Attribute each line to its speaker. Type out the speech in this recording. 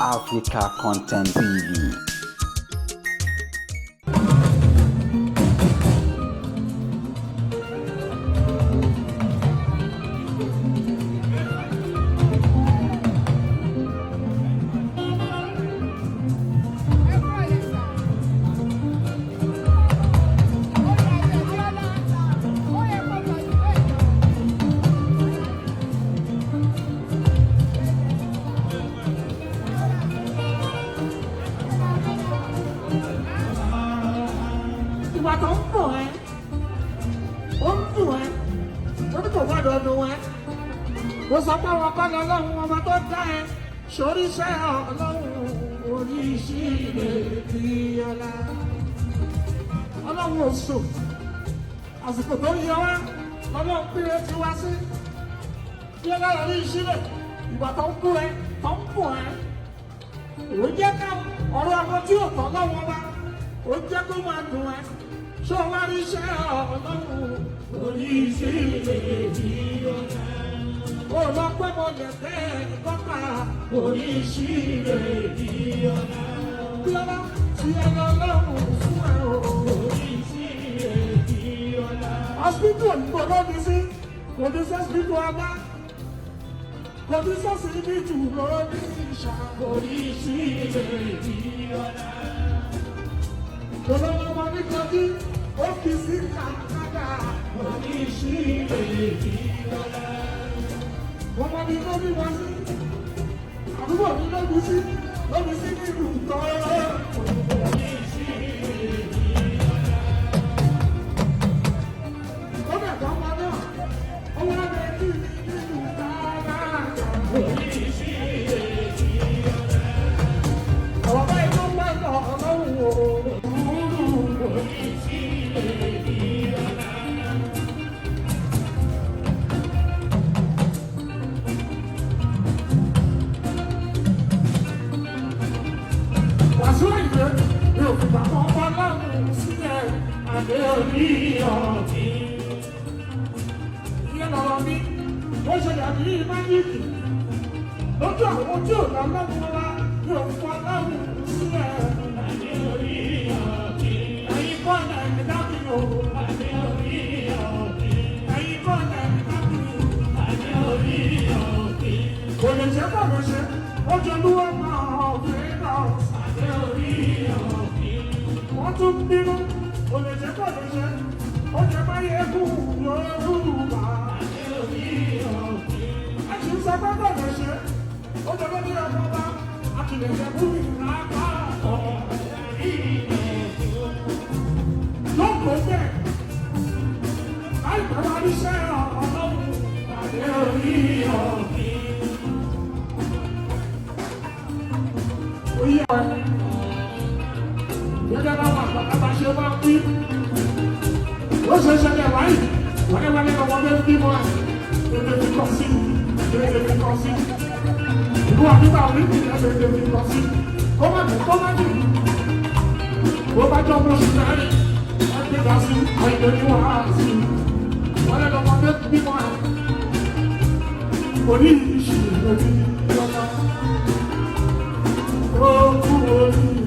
Speaker 1: Africa Content TV.
Speaker 2: Ìwà tó ń dùn ẹ́, ó ń dùn ẹ́, ó ní kò gbọ́dọ̀ dùn ẹ́. Mo sọ pé wọn kọ́ lọ́lọ́run ọmọ tó dá ẹ, ṣoríṣẹ́ ọlọ́run oríṣiríṣi ti ọlá. Ọlọ́run oṣù, àsìkò tó yẹ wá, ọlọ́run péré ti wá sí. Bí ọlọ́run rí ìṣílẹ̀, ìwà tó ń dùn ẹ́, tó ń dùn ẹ́. Ìwé jẹ́ ká ọ̀rọ̀ ọmọ tí ò tọ́ lọ́wọ́ wá, ó jẹ́ kó máa dùn ẹ́. Ṣé o wá rí iṣẹ́ ọlọ́run oríṣiríṣi ọ̀la? Ó lọ pé mo lè fẹ́ kọ́kà oríṣiríṣi ọ̀la. Bí ọlá ti ọlọ́run fún ẹ o oríṣiríṣi ọ̀la. Hospital òyìnbó ló ní sí, kò ní sí hospital ọba, kò ní sí hospital ló ní ìṣà oríṣiríṣi ọ̀la. Olówó ní kọjú, ó fi sí kàkàdà, oríṣiríṣi ọ̀la. Ọmọ mi ló bí wá sí, àbúrò mi ló bí sí nínú ìtọ́. Oríṣiríṣi ọ̀la. Ó bẹ̀rẹ̀ ọmọ náà, ó wá bẹ̀ kí nínú ìtara. Oríṣiríṣi ọ̀la. Àwọn báyìí ló ń bá lọ ọlọ́run o. Adé orí ọ̀gbìn. Ìyẹn lọ̀rọ̀ mi, ó ṣe dàbí májíìkì. Lójú àwọn tí ò lọ lọ́wọ́ wa, yóò fọ́ lọ́rùn sílẹ̀. Adé orí ọ̀gbìn. Ẹ̀yin kọ́ ọ̀nà ẹ̀dá mi o. Adé orí ọ̀gbìn. Ẹ̀yin kọ́ ọ̀nà ẹ̀dá mi o. Adé orí ọ̀gbìn. Kò lè ṣe kò lè ṣe, ó jẹ lúwọ́ máa ọ̀gbìn náà. Adé orí ọ̀gbìn. Wọ́n tún bínú. Olè jẹ́ kò lè ṣe, ó jẹ́ báyé kú Yorùbá. Adé orí ọ̀gbìn. A kì í sọ pé kò lè ṣe, ó jẹ́ lórí ọmọ bá. A kì lè jẹ́ kú ìlàkà ọ̀rí ẹ̀kọ́. Lóko bẹ́ẹ̀, láìpẹ́ wá níṣẹ́ ọlọ́run. Adé orí ọ̀gbìn. Oyè ọ̀rẹ́. Gẹ́gẹ́ bá wà bàbá ṣe máa ń bí. Ó ṣe ṣẹlẹ̀ wáyé, wọ́n ní wọ́n ní ọmọ bẹ́ẹ̀ bí wọ́n lè fi kọ́ sí, lè fi kọ́ sí. Ìlú àdúgbò orí ìpínlẹ̀ lè fi kọ́ sí. Kó má dùn, kó má dùn. Bó bá jọ bó ṣe sáré, wọ́n gbé ga sí, àìlè ní wàá sí. Wọ́n lè lọ́mọ bẹ́ẹ̀ bí wọ́n kò ní ìṣirò ní ọjọ́. Ó kú orí.